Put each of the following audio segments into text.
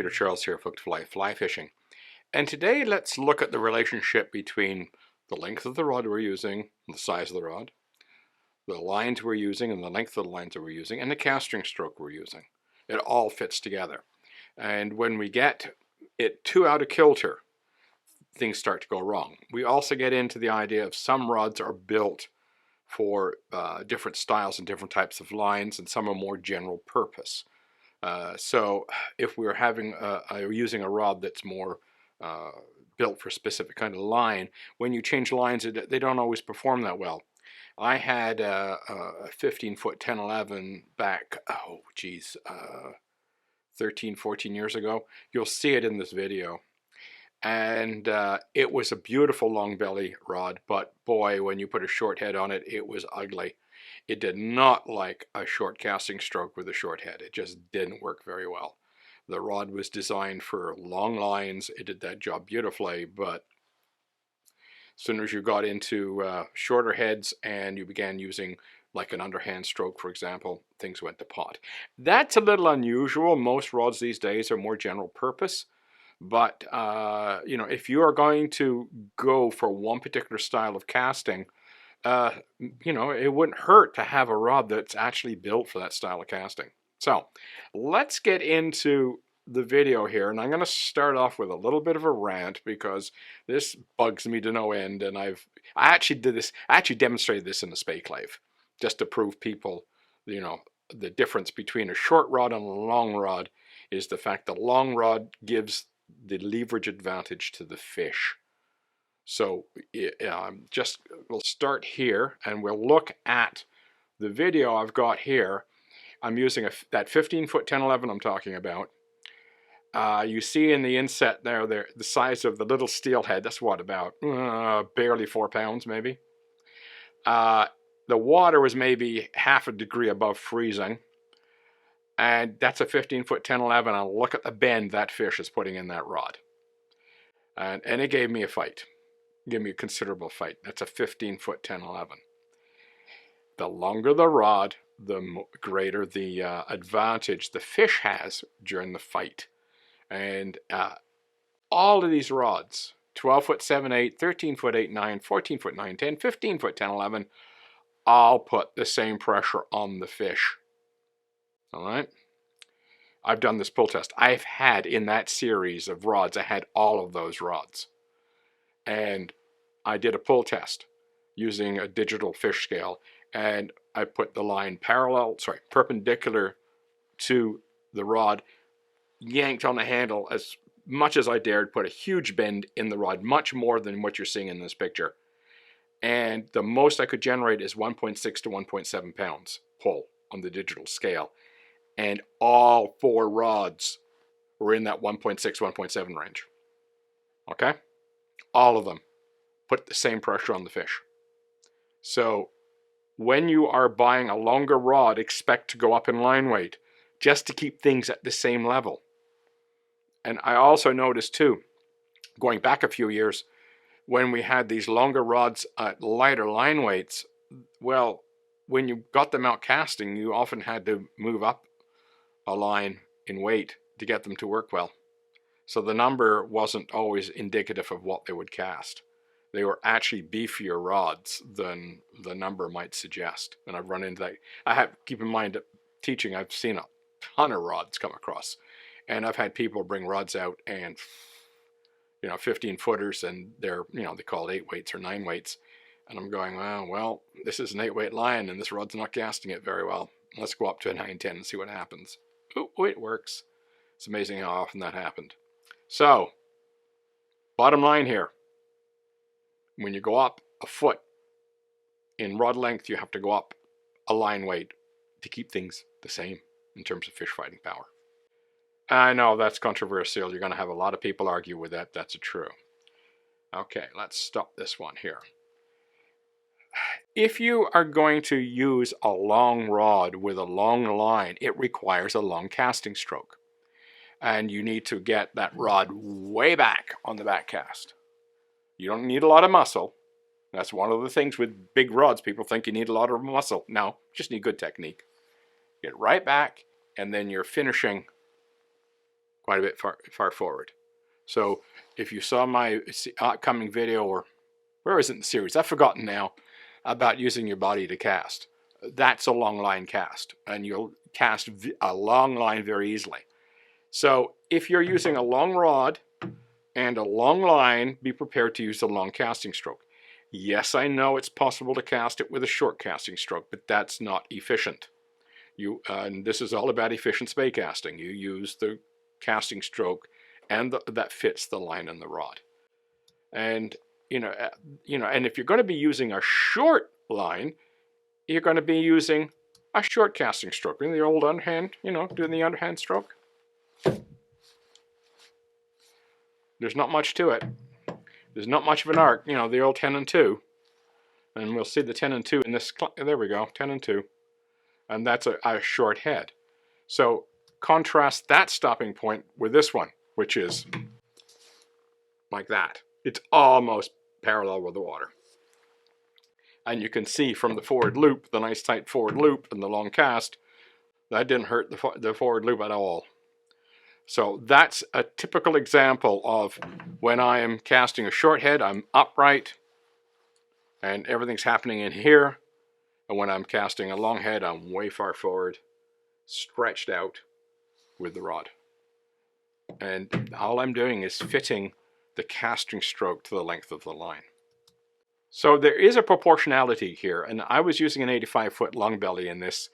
Trader Charles here, Hooked Fly Fishing. And today let's look at the relationship between the length of the rod we're using, the size of the rod, the lines we're using and the length of the lines that we're using, and the casting stroke we're using. It all fits together. And when we get it too out of kilter, things start to go wrong. We also get into the idea of some rods are built for different styles and different types of lines, and some are more general purpose. So if we're having using a rod that's more built for a specific kind of line, when you change lines, they don't always perform that well. I had a 15-foot 1011 back, 13, 14 years ago. You'll see it in this video. And it was a beautiful long belly rod, but boy, when you put a short head on it, it was ugly. It did not like a short casting stroke with a short head. It just didn't work very well. The rod was designed for long lines. It did that job beautifully, but as soon as you got into shorter heads and you began using like an underhand stroke, for example, things went to pot. That's a little unusual. Most rods these days are more general purpose. But, you know, if you are going to go for one particular style of casting, you know, it wouldn't hurt to have a rod that's actually built for that style of casting. So let's get into the video here, and I'm going to start off with a little bit of a rant because this bugs me to no end. And I actually demonstrated this in the Spey clave just to prove people, you know, the difference between a short rod and a long rod is the fact that long rod gives the leverage advantage to the fish. So we'll start here and we'll look at the video I've got here. I'm using that 15-foot 1011 I'm talking about. You see in the inset there the size of the little steelhead. That's what, about barely 4 pounds maybe. The water was maybe half a degree above freezing. And that's a 15-foot 1011, and look at the bend that fish is putting in that rod. And it gave me a fight. It gave me a considerable fight. That's a 15-foot 1011. The longer the rod, the greater the advantage the fish has during the fight. And all of these rods, 12-foot 7/8, 13-foot 8/9, 14-foot 9/10, 15-foot 1011, all put the same pressure on the fish. All right, I've done this pull test. I've had in that series of rods, I had all of those rods. And I did a pull test using a digital fish scale, and I put the line perpendicular to the rod, yanked on the handle as much as I dared, put a huge bend in the rod, much more than what you're seeing in this picture. And the most I could generate is 1.6 to 1.7 pounds pull on the digital scale. And all 4 rods were in that 1.6, 1.7 range. Okay? All of them put the same pressure on the fish. So when you are buying a longer rod, expect to go up in line weight just to keep things at the same level. And I also noticed too, going back a few years, when we had these longer rods at lighter line weights, well, when you got them out casting, you often had to move up a line in weight to get them to work well. So the number wasn't always indicative of what they would cast. They were actually beefier rods than the number might suggest. And I've run into that. Keep in mind, teaching, I've seen a ton of rods come across. And I've had people bring rods out and, you know, 15 footers, and they're, you know, they call it 8-weights or 9-weights. And I'm going, well, this is an 8-weight line and this rod's not casting it very well. Let's go up to a 9-10 and see what happens. Oh, it works. It's amazing how often that happened. So, bottom line here, when you go up a foot in rod length, you have to go up a line weight to keep things the same in terms of fish fighting power. I know that's controversial. You're going to have a lot of people argue with that. That's true. Okay, let's stop this one here. If you are going to use a long rod with a long line, it requires a long casting stroke. And you need to get that rod way back on the back cast. You don't need a lot of muscle. That's one of the things with big rods. People think you need a lot of muscle. No, just need good technique. Get right back, and then you're finishing quite a bit far forward. So if you saw my upcoming video, or where is it in the series? I've forgotten now, about using your body to cast. That's a long line cast, and you'll cast a long line very easily. So if you're using a long rod and a long line, be prepared to use a long casting stroke. Yes, I know it's possible to cast it with a short casting stroke, but that's not efficient. And this is all about efficient spey casting. You use the casting stroke and that fits the line in the rod. And and if you're going to be using a short line, you're going to be using a short casting stroke. In the old underhand, doing the underhand stroke. There's not much to it. There's not much of an arc, the old 10 and 2. And we'll see the 10 and 2 in this, there we go, 10 and 2. And that's a short head. So contrast that stopping point with this one, which is like that. It's almost parallel with the water. And you can see from the forward loop, the nice tight forward loop and the long cast, that didn't hurt the forward loop at all. So that's a typical example of when I am casting a short head, I'm upright and everything's happening in here. And when I'm casting a long head, I'm way far forward, stretched out with the rod. And all I'm doing is fitting the casting stroke to the length of the line. So there is a proportionality here, and I was using an 85-foot long belly in this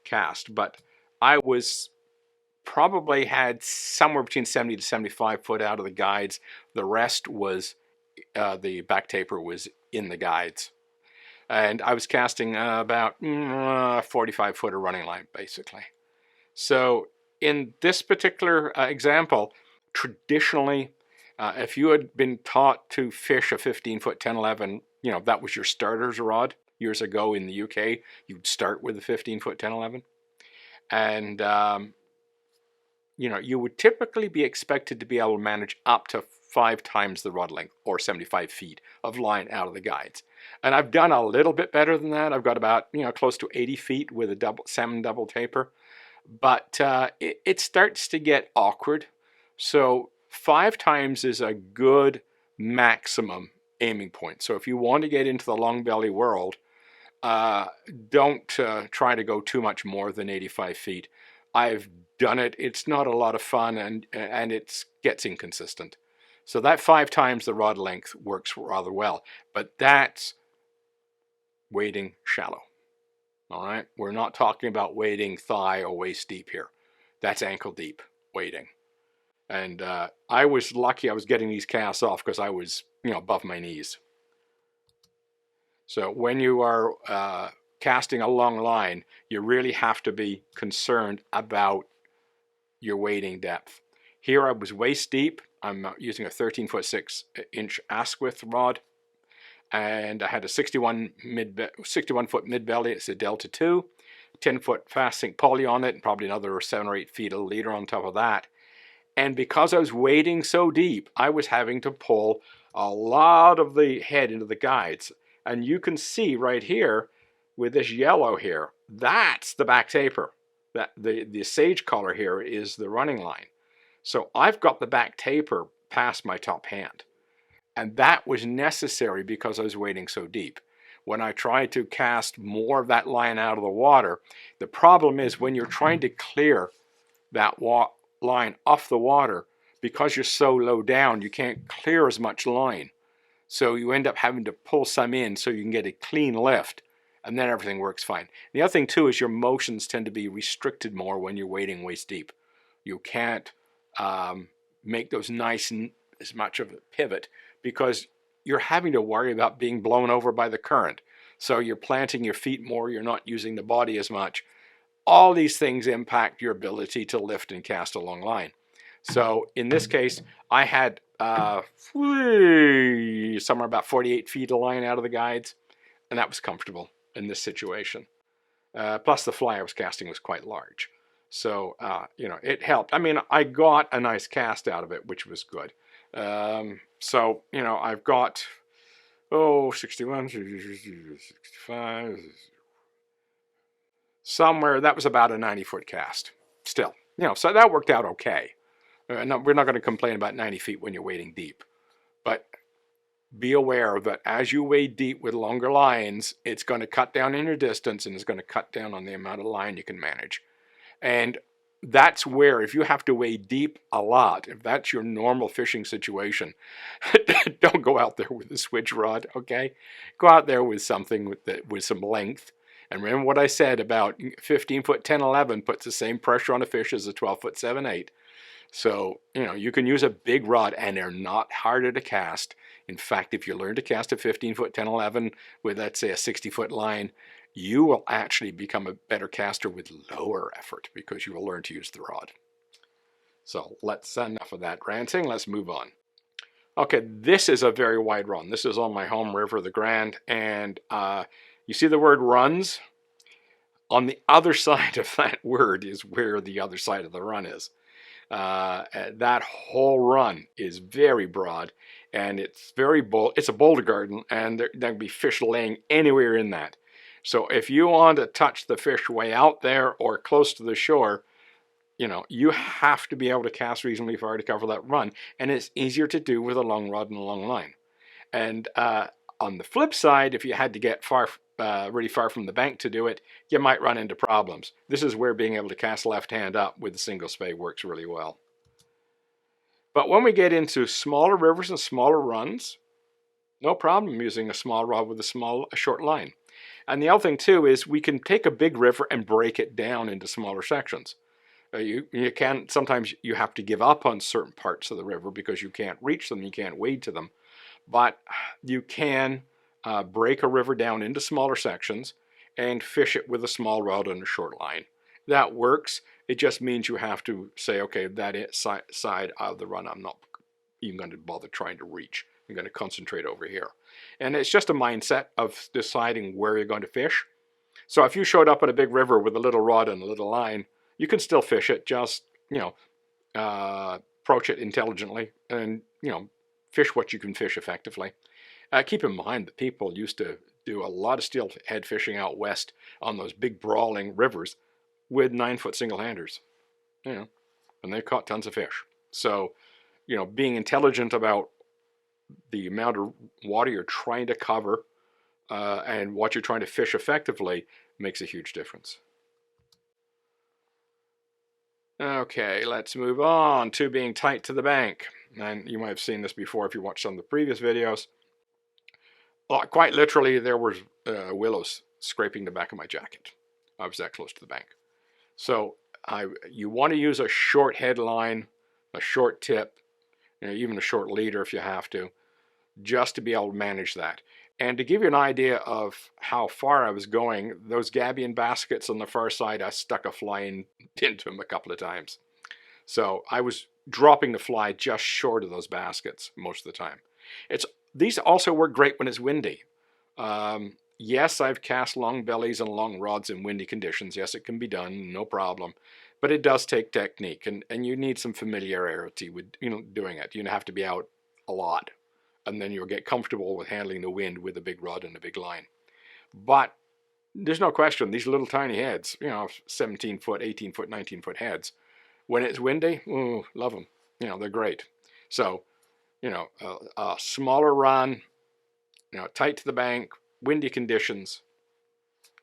cast, but I was probably had somewhere between 70 to 75 foot out of the guides. The rest was, the back taper was in the guides. And I was casting about 45 foot of running line, basically. So in this particular example, traditionally, if you had been taught to fish a 15-foot 1011, that was your starter's rod years ago in the UK, you'd start with a 15-foot 1011. And, you would typically be expected to be able to manage up to 5 times the rod length, or 75 feet of line out of the guides. And I've done a little bit better than that. I've got about, close to 80 feet with a salmon double taper. But it starts to get awkward. So 5 times is a good maximum aiming point. So if you want to get into the long belly world, don't try to go too much more than 85 feet. I've done it. It's not a lot of fun, and it gets inconsistent. So that 5 times the rod length works rather well, but that's wading shallow. All right, we're not talking about wading thigh or waist deep here. That's ankle deep wading. And I was lucky I was getting these casts off because I was, above my knees. So when you are casting a long line, you really have to be concerned about your wading depth. Here I was waist deep. I'm using a 13-foot 6-inch Asquith rod, and I had a 61-foot mid-belly. It's a Delta 2, 10-foot fast sink poly on it, and probably another 7 or 8 feet of leader on top of that. And because I was wading so deep, I was having to pull a lot of the head into the guides. And you can see right here with this yellow here, that's the back taper. The sage color here is the running line. So I've got the back taper past my top hand. And that was necessary because I was wading so deep. When I tried to cast more of that line out of the water, the problem is when you're trying to clear that line off the water, because you're so low down, you can't clear as much line. So you end up having to pull some in so you can get a clean lift, and then everything works fine. The other thing too is your motions tend to be restricted more when you're wading waist deep. You can't make those nice and as much of a pivot because you're having to worry about being blown over by the current. So you're planting your feet more, you're not using the body as much. All these things impact your ability to lift and cast a long line. So in this case, I had somewhere about 48 feet of line out of the guides, and that was comfortable in this situation. Plus the fly I was casting was quite large. So, it helped. I mean, I got a nice cast out of it, which was good. So, I've got, 61, 65, somewhere, that was about a 90-foot cast still. So that worked out okay. We're not going to complain about 90 feet when you're wading deep, but be aware that as you wade deep with longer lines, it's going to cut down in your distance, and it's going to cut down on the amount of line you can manage. And that's where, if you have to wade deep a lot, if that's your normal fishing situation, don't go out there with a switch rod, okay? Go out there with something with some length. And remember what I said about 15-foot 10-11 puts the same pressure on a fish as a 12-foot 7-8. So, you can use a big rod, and they're not harder to cast. In fact, if you learn to cast a 15-foot 10-11 with, let's say, a 60-foot line, you will actually become a better caster with lower effort because you will learn to use the rod. So enough of that ranting. Let's move on. Okay, this is a very wide run. This is on my home river, the Grand, and you see the word runs? On the other side of that word is where the other side of the run is. That whole run is very broad, and it's a boulder garden, and there can be fish laying anywhere in that. So if you want to touch the fish way out there or close to the shore, you have to be able to cast reasonably far to cover that run, and it's easier to do with a long rod and a long line. And on the flip side, if you had to get really far from the bank to do it, you might run into problems. This is where being able to cast left hand up with a single spey works really well. But when we get into smaller rivers and smaller runs, no problem using a small rod with a short line. And the other thing too is we can take a big river and break it down into smaller sections. Sometimes you have to give up on certain parts of the river because you can't reach them, you can't wade to them. But you can break a river down into smaller sections and fish it with a small rod and a short line. That works. It just means you have to say, okay, that side of the run I'm not even going to bother trying to reach. I'm going to concentrate over here. And it's just a mindset of deciding where you're going to fish. So if you showed up at a big river with a little rod and a little line, you can still fish it, just, approach it intelligently and, fish what you can fish effectively. Keep in mind that people used to do a lot of steelhead fishing out west on those big brawling rivers with 9-foot single-handers, and they caught tons of fish. So, being intelligent about the amount of water you're trying to cover and what you're trying to fish effectively makes a huge difference. Okay, let's move on to being tight to the bank. And you might have seen this before if you watched some of the previous videos. Quite literally, there were willows scraping the back of my jacket. I was that close to the bank. So you want to use a short head line, a short tip, even a short leader if you have to, just to be able to manage that. And to give you an idea of how far I was going, those gabion baskets on the far side, I stuck a fly into them a couple of times. So I was dropping the fly just short of those baskets most of the time. These also work great when it's windy. Yes, I've cast long bellies and long rods in windy conditions. Yes, it can be done, no problem. But it does take technique, and you need some familiarity with doing it. You have to be out a lot, and then you'll get comfortable with handling the wind with a big rod and a big line. But there's no question, these little tiny heads, 17-foot, 18-foot, 19-foot heads, when it's windy, ooh, love them. They're great. So, a smaller run, tight to the bank, windy conditions,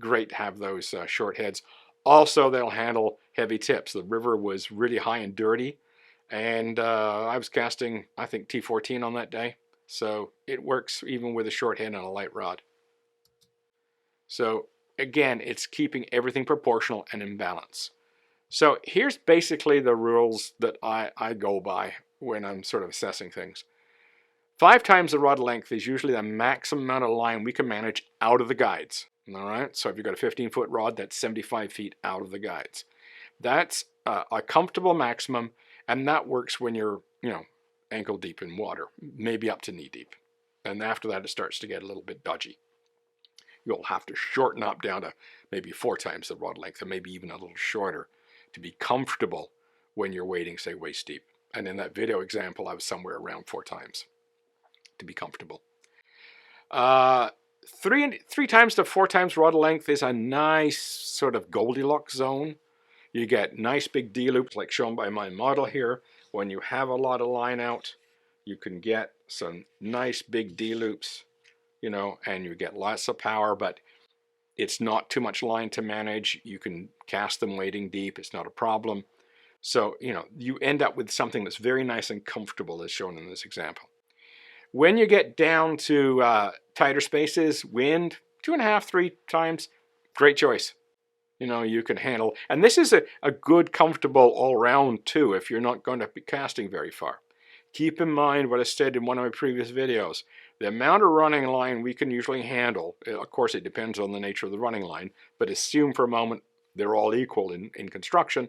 great to have those short heads. Also, they'll handle heavy tips. The river was really high and dirty, and I was casting, I think, T14 on that day. So it works even with a short head and a light rod. So again, it's keeping everything proportional and in balance. So here's basically the rules that I go by when I'm sort of assessing things. 5 times the rod length is usually the maximum amount of line we can manage out of the guides. All right, so if you've got a 15-foot rod, that's 75 feet out of the guides. That's a comfortable maximum, and that works when you're, ankle deep in water, maybe up to knee deep. And after that, it starts to get a little bit dodgy. You'll have to shorten up down to maybe 4 times the rod length, and maybe even a little shorter to be comfortable when you're wading, say, waist deep. And in that video example, I was somewhere around 4 times to be comfortable. 3 times to 4 times rod length is a nice sort of Goldilocks zone. You get nice big D loops like shown by my model here, when you have a lot of line out, you can get some nice big D loops, you know, and you get lots of power, but it's not too much line to manage. You can cast them wading deep. It's not a problem. So, you know, you end up with something that's very nice and comfortable, as shown in this example. When you get down to tighter spaces, wind, 2.5, 3 times, great choice. You know, you can handle, and this is a good, comfortable all-round too, if you're not going to be casting very far. Keep in mind what I said in one of my previous videos. The amount of running line we can usually handle, of course it depends on the nature of the running line, but assume for a moment they're all equal in construction.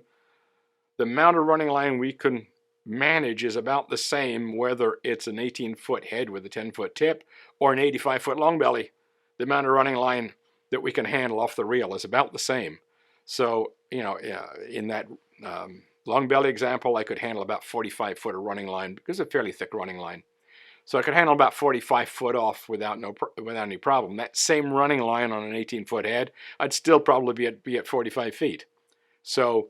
The amount of running line we can manage is about the same whether it's an 18-foot head with a 10-foot tip or an 85-foot long belly. The amount of running line that we can handle off the reel is about the same. So, you know, in that long belly example, I could handle about 45 foot of running line because it's a fairly thick running line. So I could handle about 45 foot off without any problem. That same running line on an 18-foot head, I'd still probably be at 45 feet. So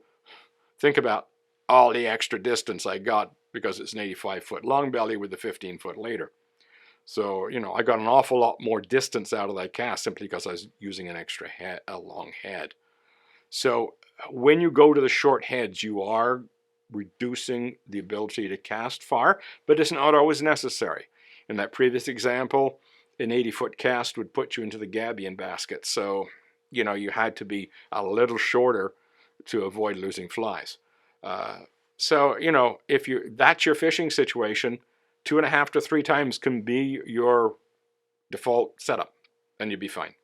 think about all the extra distance I got because it's an 85-foot long belly with a 15-foot leader. So, you know, I got an awful lot more distance out of that cast simply because I was using an extra head, a long head. So when you go to the short heads, you are reducing the ability to cast far, but it's not always necessary. In that previous example, an 80-foot cast would put you into the gabion basket. So, you know, you had to be a little shorter to avoid losing flies. So, you know, if that's your fishing situation, 2.5 to 3 times can be your default setup, and you'd be fine.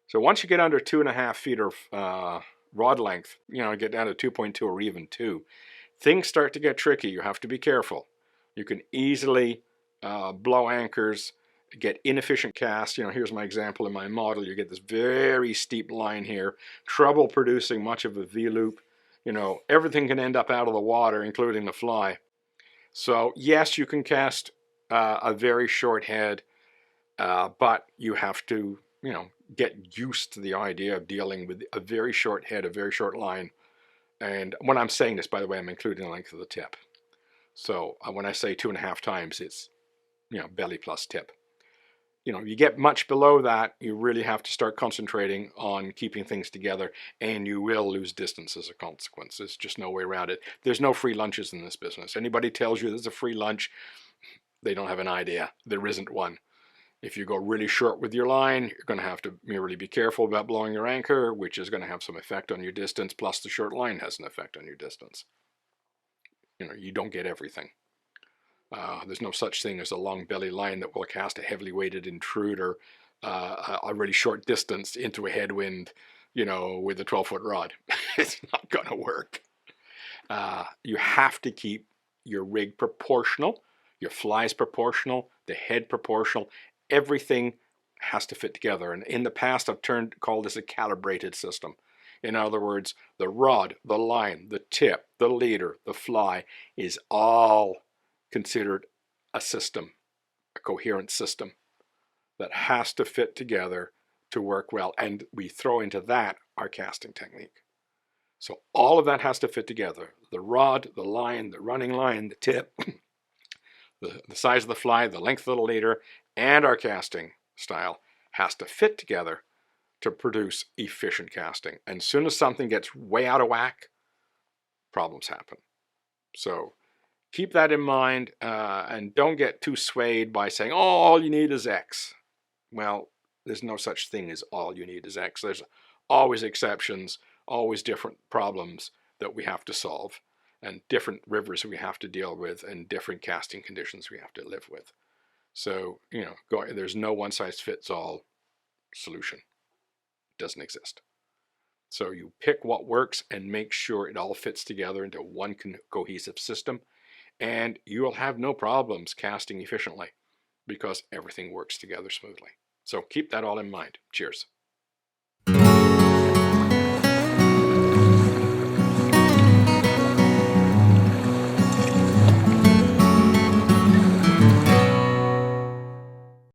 So once you get under 2.5 feet of rod length, you know, get down to 2.2 or even 2, things start to get tricky. You have to be careful. You can easily blow anchors, get inefficient casts. You know, here's my example in my model. You get this very steep line here, trouble producing much of a V-loop. You know, everything can end up out of the water, including the fly. So yes, you can cast a very short head, but you have to, you know, get used to the idea of dealing with a very short head, a very short line. And when I'm saying this, by the way, I'm including the length of the tip. So when I say 2.5 times, it's, you know, belly plus tip. You know, you get much below that, you really have to start concentrating on keeping things together, and you will lose distance as a consequence. There's just no way around it. There's no free lunches in this business. Anybody tells you there's a free lunch, they don't have an idea. There isn't one. If you go really short with your line, you're going to have to really be careful about blowing your anchor, which is going to have some effect on your distance, plus the short line has an effect on your distance. You know, you don't get everything. There's no such thing as a long belly line that will cast a heavily weighted intruder a really short distance into a headwind, you know, with a 12-foot rod. It's not going to work. You have to keep your rig proportional, your flies proportional, the head proportional. Everything has to fit together. And in the past, I've called this a calibrated system. In other words, the rod, the line, the tip, the leader, the fly is all considered a system, a coherent system that has to fit together to work well. And we throw into that our casting technique. So all of that has to fit together. The rod, the line, the running line, the tip, the size of the fly, the length of the leader, and our casting style has to fit together to produce efficient casting. And as soon as something gets way out of whack, problems happen. So keep that in mind, and don't get too swayed by saying, oh, all you need is X. Well, there's no such thing as all you need is X. There's always exceptions, always different problems that we have to solve, and different rivers we have to deal with, and different casting conditions we have to live with. So, you know, there's no one-size-fits-all solution. It doesn't exist. So you pick what works and make sure it all fits together into one cohesive system, and you will have no problems casting efficiently because everything works together smoothly. So keep that all in mind. Cheers.